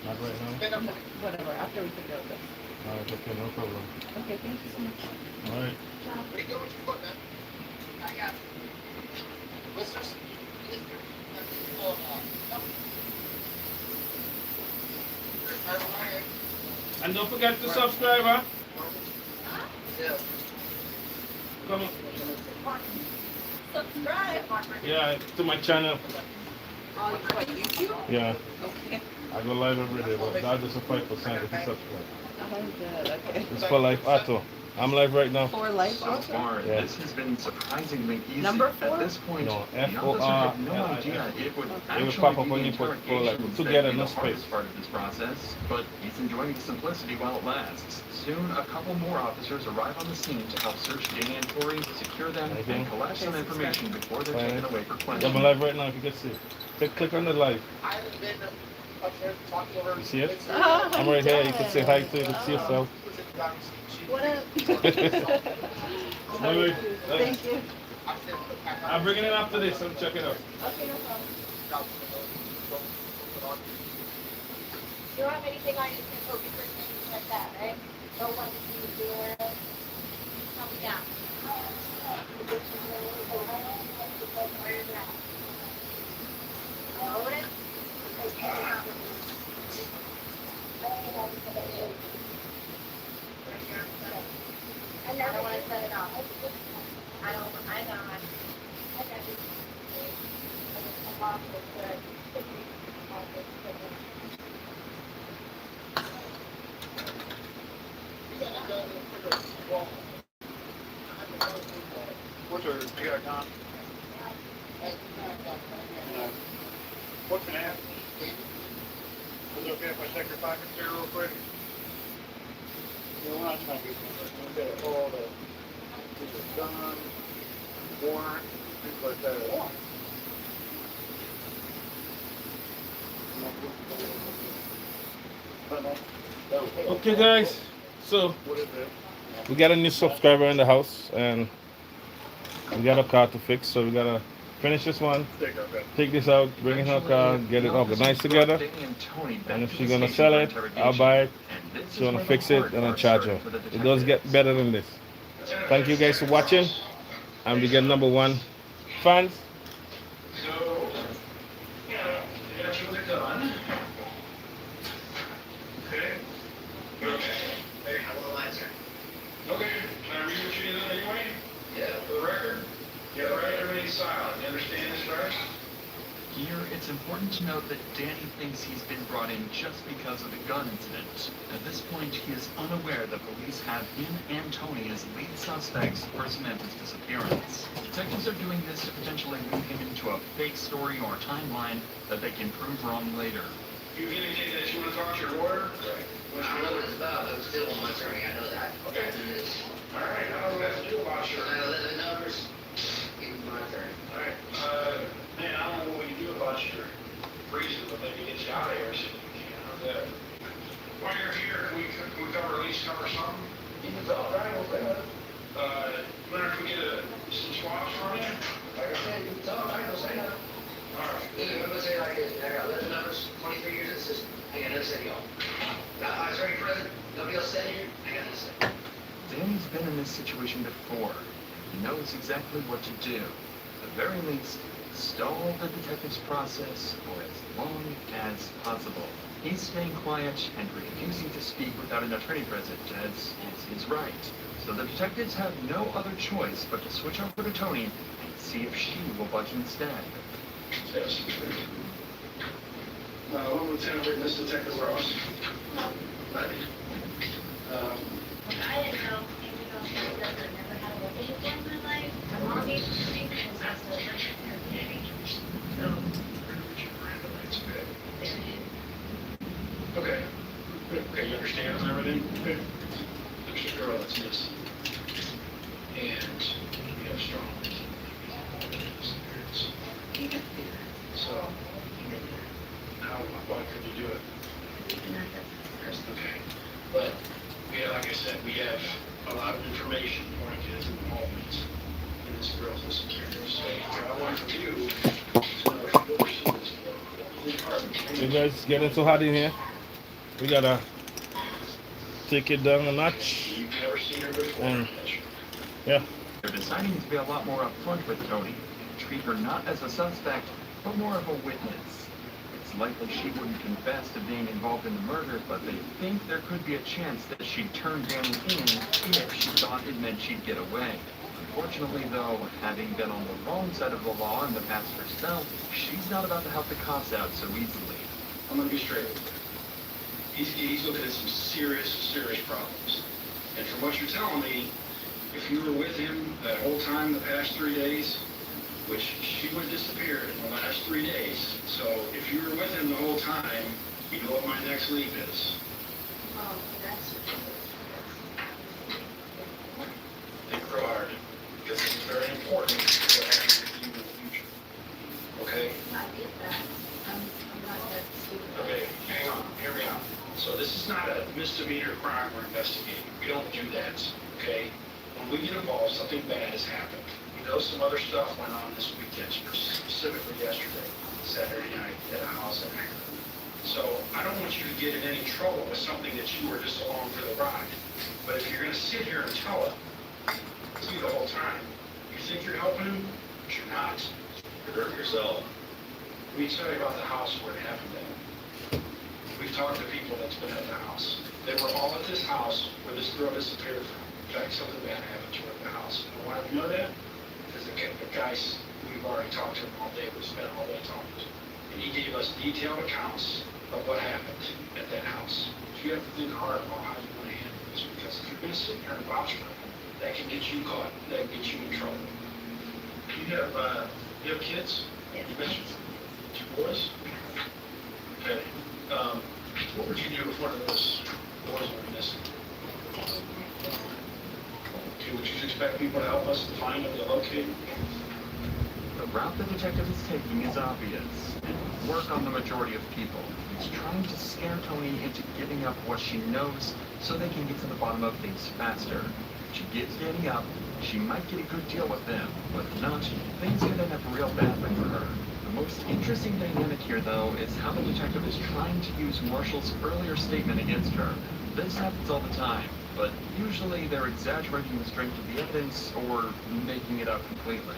Not right now. Whatever, after we figure out this. Alright, okay, no problem. Okay, thank you so much. Alright. And don't forget to subscribe, huh? Come on. Subscribe. Yeah, to my channel. On what, YouTube? Yeah, Okay. I go live every day, but that's just a 5% if you subscribe. I'm good, okay. It's for Life Auto. I'm live right now. For life So also? far, Yeah. this has been surprisingly easy. Number At 4? this point, No, the officer had no F-O-R-L-I-F. idea it would will actually pop up be when the you put interrogation like, that together, be no the hardest space. part of this process, but he's enjoying the simplicity while it lasts. Soon, a couple more officers arrive on the scene to help search Danny and Tori, secure them, Anything? and collect some information before they're Fine. taken away for I'm questioning. live right now if you can see. Click on the live. You see it? I'm right here. You can say hi to it. You can see yourself. What up? Wait. Thank you. I'm bringing it after this. I'm checking it out. Okay, no problem. You don't have anything on you can focus or anything like that, right? No one to be aware of. Tell me down. Lower it. I never want to set it off. I know. I got you. I'm off the good. What's her, you got a con? What's an app? Is it okay if I check your pockets here real quick? We're not trying to get all the gun, warrant, things like that. Okay, guys. So What is it? we got a new subscriber in the house, and we got a car to fix. So we gotta finish this one, take this out, bring it in her car, get it organized together. And if she's gonna sell it, I'll buy it. She's gonna fix it, and I'll charge her. It does get better than this. Thank you guys for watching. And we get #1 fans. So, yeah, the done. Okay. believes he's been brought in just because of the gun incident. At this point, he is unaware that police have him and Tony as lead suspects for Samantha's disappearance. Detectives are doing this to potentially lead him into a fake story or timeline that they can prove wrong later. You indicated that you want to talk to your lawyer? Right. Well, I know what it's about, but I'm still my attorney. I know that. Okay. All right. I don't know what to do about your 9/11 numbers. Give me my attorney. All right. Man, I don't know what we can do about your reason, but maybe get you out of here so you can. How's that? While you're here, can we cover at least cover something? You can talk, right? Okay. Leonard, can we get some swaps from you? Like I said, you can talk, right? Don't say nothing. All right. Yeah, I'm gonna say like this. I got 11 numbers, 23 years in the system. I got nothing to say to y'all. Got my attorney present. Nobody else said here. I got nothing to say. Danny's been in this situation before. He knows exactly what to do. At the very least, stall the detective's process for as long as possible. He's staying quiet and refusing to speak without an attorney present, as is his right. So the detectives have no other choice but to switch over to Tony and see if she will budge instead. Yes. Lieutenant Witness, Detective Ross. I didn't know anything else that I've never had a working before in my life. My mom gave it to me because that's the Okay. Okay, you understand everything? Okay. There's a girl that's missing. And we have strong disappearance. So, why could you do it? Okay. But, yeah, like I said, we have a lot of information pointing to his involvement in this girl's disappearance. So, what I want to do is know if you oversee this. You guys getting so hot in here? We gotta take it down a notch. You've never seen her before. And yeah. They're deciding to be a lot more upfront with Tony, treat her not as a suspect, but more of a witness. It's likely she wouldn't confess to being involved in the murder, but they think there could be a chance that she'd turn Danny in if she thought it meant she'd get away. Unfortunately, though, having been on the wrong side of the law in the past herself, she's not about to help the cops out so easily. I'm gonna be straight with you. He's looking at some serious problems. And from what you're telling me, if you were with him that whole time the past 3 days, which she would have disappeared in the last 3 days, so if you were with him the whole time, you know what my next leap is. Oh, that's Think real hard, because it's very important what happens with you in the future. Okay? I get that. I'm not that stupid. Okay, hang on, hear me out. So this is not a misdemeanor crime we're investigating. We don't do that, okay? When we get involved, something bad has happened. We know some other stuff went on this weekend, specifically yesterday, Saturday night, at a house in Akron. So I don't want you to get in any trouble with something that you were just along for the ride. But if you're going to sit here and tell it to you the whole time, you think you're helping him, but you're not. You're hurting yourself. Let me tell you about the house where it happened at. We've talked to people that's been at the house. They were all at this house where this girl disappeared from. In fact, something bad happened to her at the house. And why do we know that? Because the guys we've already talked to him all day. We spent all day talking to him. And he gave us detailed accounts of what happened at that house. So you have to think hard about how you want to handle this, because if you're going to sit here and vouch for him, that can get you caught. That can get you in trouble. You have kids? Yes. You mentioned 2 boys? Okay. What would you do if one of those boys were missing? Okay, would you expect people to help us to find them, to locate them? The route the detective is taking is obvious, and will work on the majority of people. He's trying to scare Tony into giving up what she knows so they can get to the bottom of things faster. If she gives Danny up, she might get a good deal with them, but if not, things could end up real badly for her. The most interesting dynamic here, though, is how the detective is trying to use Marshall's earlier statement against her. This happens all the time, but usually they're exaggerating the strength of the evidence or making it up completely.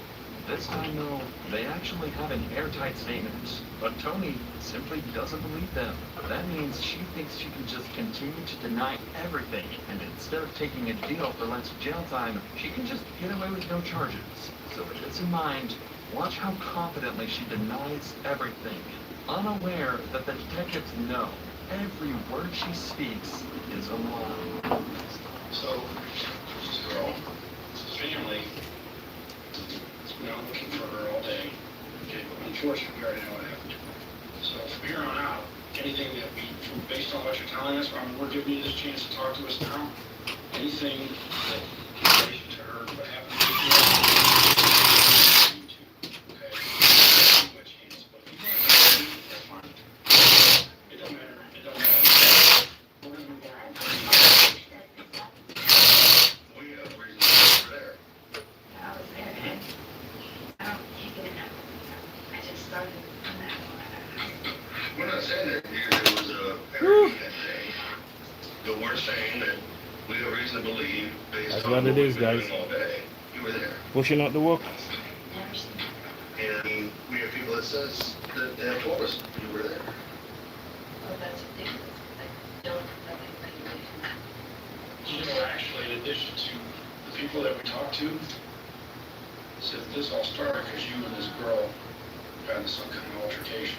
This time, though, they actually have an airtight statement, but Tony simply doesn't believe them. That means she thinks she can just continue to deny everything, and instead of taking a deal for less jail time, she can just get away with no charges. So with this in mind, watch how confidently she denies everything. unaware that the detectives know every word she speaks is a lie. So, this girl, this family, has been out looking for her all day. Okay, but unfortunately, we already know what happened to her. So from here on out, anything that based on what you're telling us, I mean, we're giving you this chance to talk to us now. Anything that in relation to her, what happened to her, okay? Give you a chance, but if you want to do it, that's fine. It don't matter. It don't matter. We're gonna move on. We have reasons over there. I was there, and I don't keep it enough. I just started from that one. We're not saying that there was a parody that day, but we're saying that we have reason to believe, based That's on what it what is, we've been guys. doing all day, you were there. Pushing out the work. Never seen it. And we have people that says that they have told us you were there. Well, that's ridiculous. I don't have anything to You know, actually, in addition to the people that we talked to, said this all started because you and this girl got into some kind of altercation.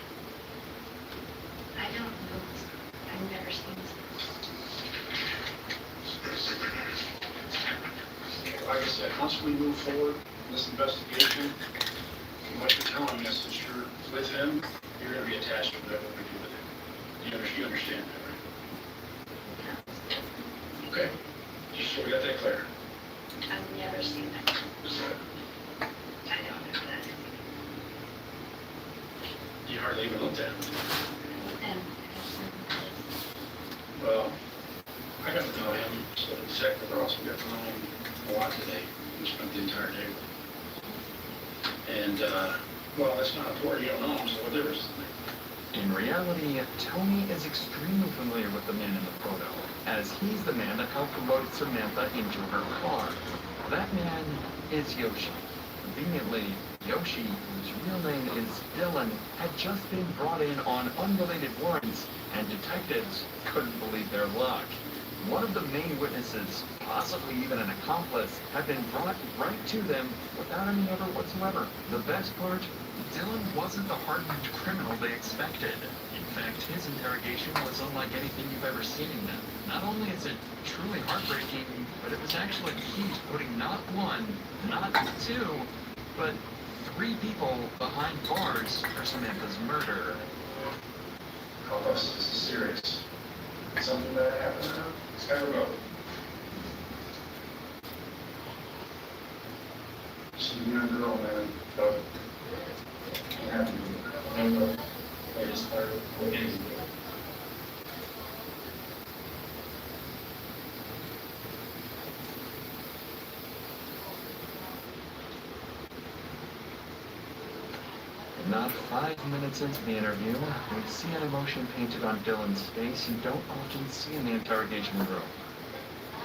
I don't know this. I've never seen this. Like I said, once we move forward in this investigation, from what you're telling us is you're with him, you're going to be attached to whatever we do with him. You understand that, right? Okay, just so we got that clear. I've never seen that. I don't know that. You hardly even looked at him. And Well, I got to know him, so the detective also got to know him a lot today. We spent the entire day with him. And, well, that's not important. You don't know him, so what difference does it make? In reality, Tony is extremely familiar with the man in the photo, as he's the man that helped load Samantha into her car. That man is Yoshi. Conveniently, Yoshi, whose real name is Dylan, had just been brought in on unrelated warrants, and detectives couldn't believe their luck. One of the main witnesses, possibly even an accomplice, had been brought right to them without any effort whatsoever. The best part, Dylan wasn't the hardened criminal they expected. In fact, his interrogation was unlike anything you've ever seen. Not only is it truly heartbreaking, but it was actually key to putting not one, not two, but 3 people behind bars for Samantha's murder. Carlos, this is serious. Something that happened now? It's got to go. So you and girl, man, but I'm happy with you. I just started looking. Not 5 minutes into the interview, we see an emotion painted on Dylan's face you don't often see in the interrogation room.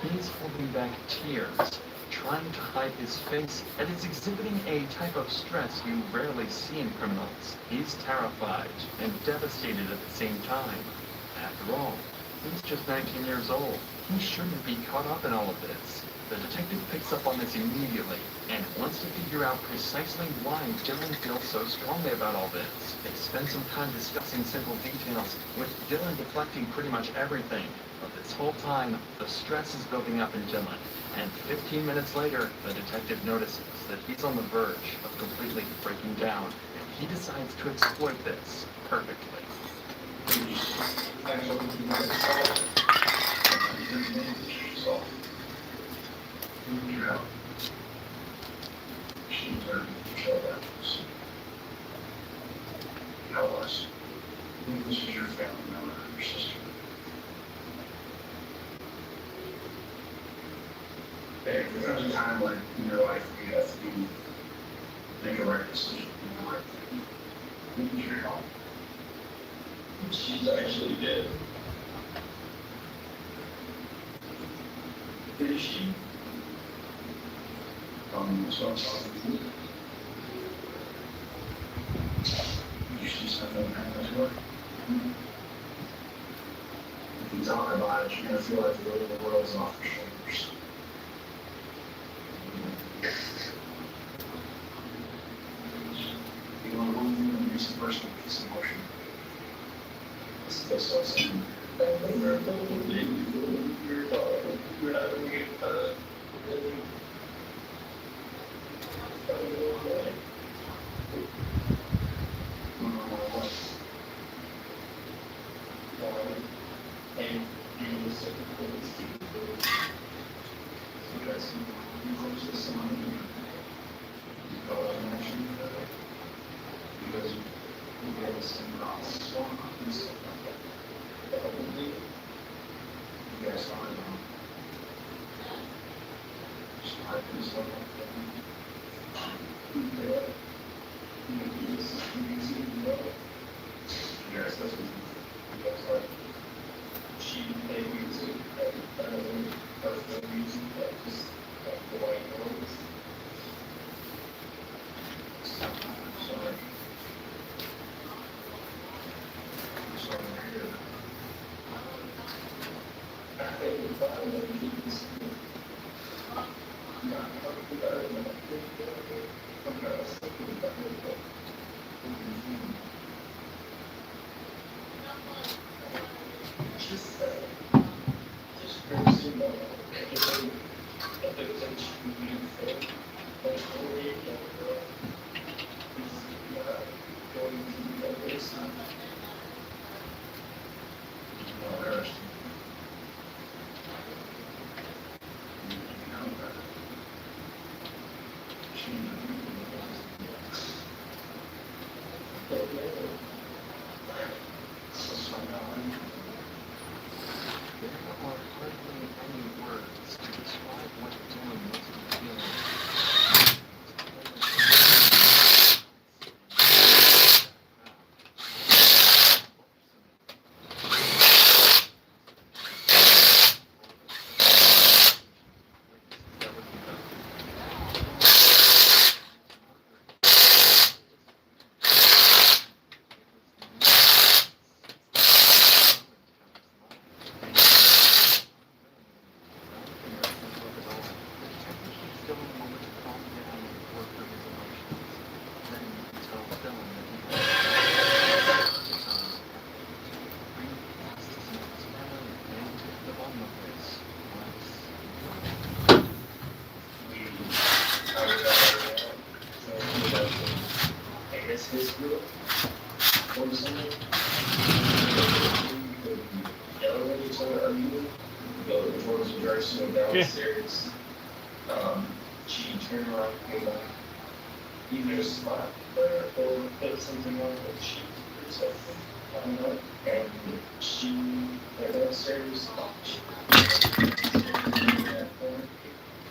He's holding back tears, trying to hide his face, and is exhibiting a type of stress you rarely see in criminals. He's terrified and devastated at the same time. After all, he's just 19 years old. He shouldn't be caught up in all of this. The detective picks up on this immediately and wants to figure out precisely why Dylan feels so strongly about all this. They spend some time discussing simple details, with Dylan deflecting pretty much everything. But this whole time, the stress is building up in Dylan, and 15 minutes later, the detective notices that he's on the verge of completely breaking down, and he decides to exploit this perfectly. Yeah. She learned to kill that person. Tell us. This is your family member, your sister. Hey, if there's a time when in your life where you have to make a right decision, do the right thing, we need your help. She's actually dead. Is she? So I'm talking to you. You should just have that happen to her. If you talk about it, you're going to feel like the weight of the world is off your shoulders. You want to move in and use the personal piece of emotion. Okay. She turned around and came back. Even a spot where put something on the sheet or something. I don't know. And she went downstairs.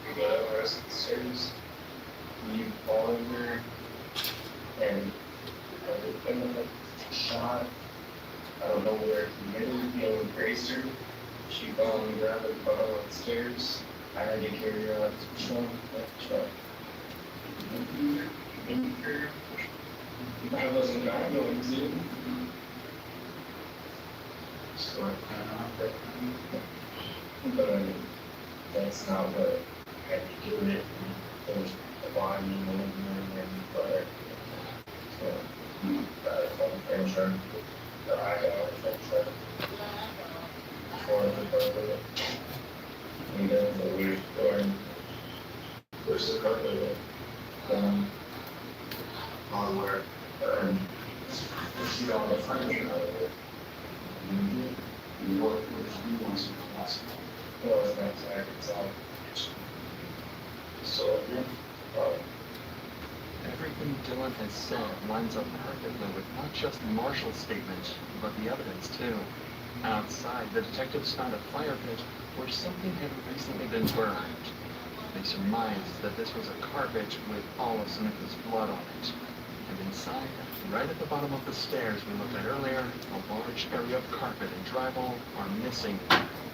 We got out the rest of the stairs. We followed her and ended up shot. I don't know where he hit her, grazed her. She fell on the ground at the bottom of the stairs. I had to carry her out to the trunk. I wasn't not going to. So I kind of but that's not what I had to do it. There was the body movement and but so got a phone picture. I got a picture for the carpet. And then the weird door. There's the carpet. On where she got the furniture out of it. You work with you once or twice. Well, it's not exact, it's all. So, Everything Dylan has said lines up perfectly with not just Marshall's statement, but the evidence too. Outside, the detectives found a fire pit where something had recently been burned. They surmised that this was a carpet with all of Samantha's blood on it. And inside, right at the bottom of the stairs we looked at earlier, a large area of carpet and drywall are missing,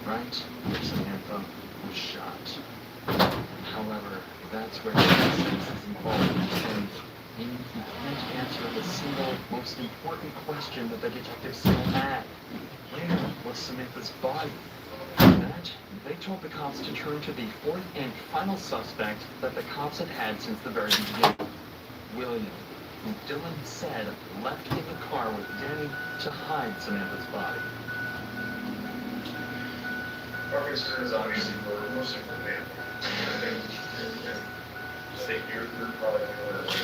right where Samantha was shot. However, that's where the evidence is involved, and he can't answer the single most important question that the detectives still had. Where was Samantha's body? That, they told the cops to turn to the fourth and final suspect that the cops had had since the very beginning, William, who Dylan said left in the car with Danny to hide Samantha's body. concern is obviously mostly for family. I think you're probably going to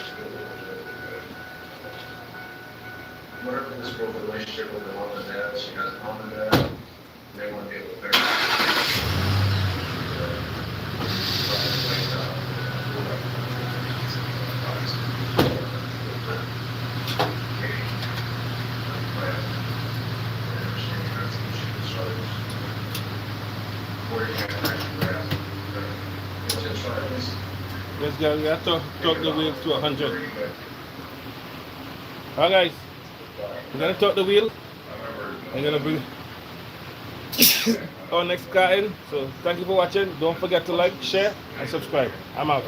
whatever this girl's relationship with her mom and dad, she has a mom and dad, they want to be able to bear. Let's go. We have to talk the wheel to 100. Alright guys, we're gonna talk the wheel. I'm gonna bring our next car in. So thank you for watching. Don't forget to like, share, and subscribe. I'm out.